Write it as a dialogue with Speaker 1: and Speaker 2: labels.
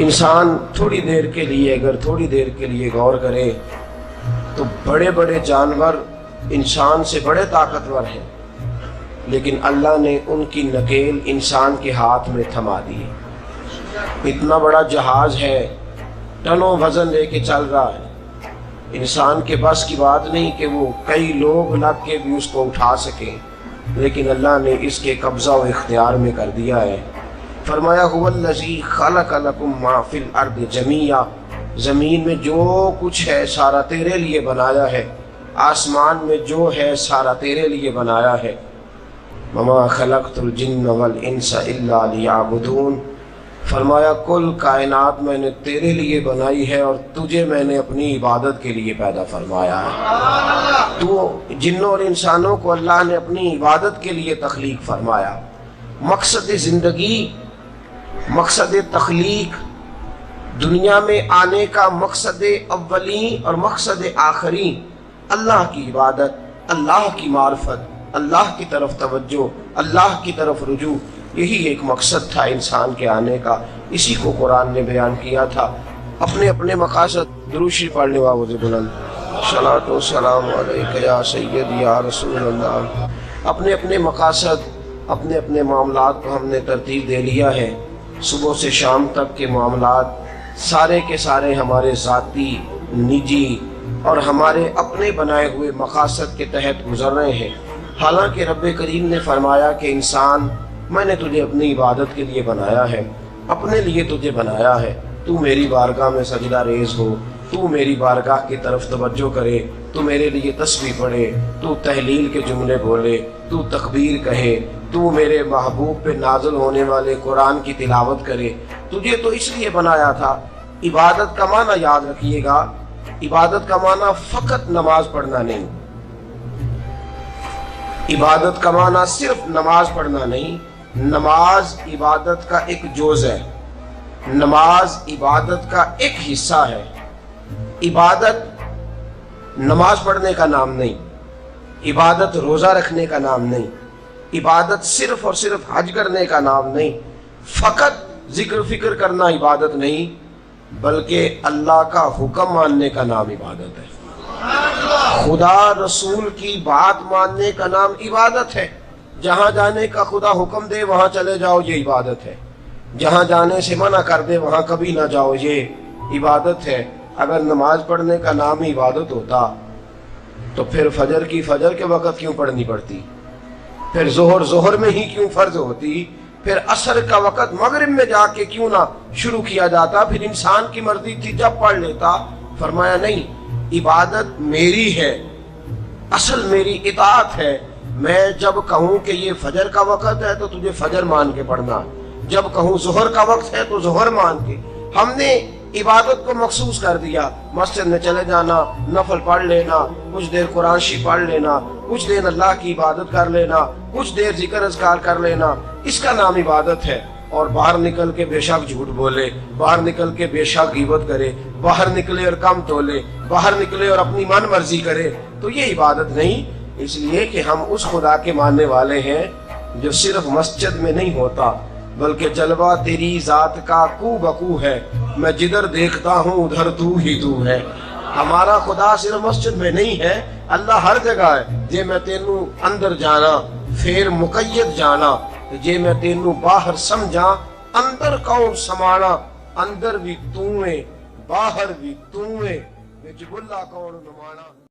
Speaker 1: انسان تھوڑی دیر کے لیے اگر تھوڑی دیر کے لیے غور کرے تو بڑے بڑے جانور انسان سے بڑے طاقتور ہیں، لیکن اللہ نے ان کی نکیل انسان کے ہاتھ میں تھما دی۔ اتنا بڑا جہاز ہے، ٹنوں وزن لے کے چل رہا ہے، انسان کے بس کی بات نہیں کہ وہ کئی لوگ لگ کے بھی اس کو اٹھا سکیں، لیکن اللہ نے اس کے قبضہ و اختیار میں کر دیا ہے۔ فرمایا هو الذی خلق لکم ما فی الارض جمیعا، زمین میں جو کچھ ہے سارا تیرے لیے بنایا ہے، آسمان میں جو ہے سارا تیرے لیے بنایا ہے۔ وما خلقت الجن والانس الا لیعبدون، فرمایا کل کائنات میں نے تیرے لیے بنائی ہے اور تجھے میں نے اپنی عبادت کے لیے پیدا فرمایا ہے۔ تو جنوں اور انسانوں کو اللہ نے اپنی عبادت کے لیے تخلیق فرمایا۔ مقصد زندگی، مقصد تخلیق، دنیا میں آنے کا مقصد اولین اور مقصد آخری اللہ کی عبادت، اللہ کی معرفت، اللہ کی طرف توجہ، اللہ کی طرف رجوع، یہی ایک مقصد تھا انسان کے آنے کا۔ اسی کو قرآن نے بیان کیا تھا۔ اپنے اپنے مقاصد، درود شریف پڑھنے والے بلند، صلاۃ و سلام علیک یا سید یا رسول اللہ۔ اپنے اپنے مقاصد، اپنے اپنے معاملات کو ہم نے ترتیب دے لیا ہے۔ صبح سے شام تک کے معاملات سارے کے سارے ہمارے ذاتی، نجی اور ہمارے اپنے بنائے ہوئے مقاصد کے تحت گزر رہے ہیں، حالانکہ رب کریم نے فرمایا کہ انسان میں نے تجھے اپنی عبادت کے لیے بنایا ہے، اپنے لیے تجھے بنایا ہے، تو میری بارگاہ میں سجدہ ریز ہو، تو میری بارگاہ کی طرف توجہ کرے، تو میرے لیے تسبیح پڑھے، تو تحلیل کے جملے بولے، تو تکبیر کہے، تو میرے محبوب پہ نازل ہونے والے قرآن کی تلاوت کرے۔ تجھے تو اس لیے بنایا تھا۔ عبادت کا معنی یاد رکھیے گا، عبادت کا معنی فقط نماز پڑھنا نہیں، عبادت کا معنی صرف نماز پڑھنا نہیں، نماز عبادت کا ایک جز ہے، نماز عبادت کا ایک حصہ ہے۔ عبادت نماز پڑھنے کا نام نہیں، عبادت روزہ رکھنے کا نام نہیں، عبادت صرف اور صرف حج کرنے کا نام نہیں، فقط ذکر فکر کرنا عبادت نہیں، بلکہ اللہ کا حکم ماننے کا نام عبادت ہے۔ خدا رسول کی بات ماننے کا نام عبادت ہے۔ جہاں جانے کا خدا حکم دے وہاں چلے جاؤ، یہ عبادت ہے۔ جہاں جانے سے منع کر دے وہاں کبھی نہ جاؤ، یہ عبادت ہے۔ اگر نماز پڑھنے کا نام ہی عبادت ہوتا تو پھر فجر کی فجر کے وقت کیوں پڑھنی پڑتی، پھر ظہر میں ہی کیوں فرض ہوتی، پھر عصر کا وقت مغرب میں جا کے کیوں نہ شروع کیا جاتا، پھر انسان کی مرضی تھی جب پڑھ لیتا۔ فرمایا نہیں، عبادت میری ہے، اصل میری اطاعت ہے۔ میں جب کہوں کہ یہ فجر کا وقت ہے تو تجھے فجر مان کے پڑھنا، جب کہوں ظہر کا وقت ہے تو ظہر مان کے۔ ہم نے عبادت کو مخصوص کر دیا، مسجد میں چلے جانا، نفل پڑھ لینا، کچھ دیر قرآن شریف پڑھ لینا، کچھ دیر اللہ کی عبادت کر لینا، کچھ دیر ذکر اذکار کر لینا، اس کا نام عبادت ہے۔ اور باہر نکل کے بے شک جھوٹ بولے، باہر نکل کے بے شک غیبت کرے، باہر نکلے اور کم تولے، باہر نکلے اور اپنی من مرضی کرے، تو یہ عبادت نہیں۔ اس لیے کہ ہم اس خدا کے ماننے والے ہیں جو صرف مسجد میں نہیں ہوتا، بلکہ جلوہ تیری ذات کا کو بکو ہے، میں جدھر دیکھتا ہوں ادھر تو ہی تو ہے۔ ہمارا خدا صرف مسجد میں نہیں ہے، اللہ ہر جگہ ہے۔ جے میں تینوں اندر جانا پھر مقید جانا، جے میں تینوں باہر سمجھا اندر کون سمانا، اندر بھی تو ہے باہر بھی تو ہے، وچ بلا کون نمانا۔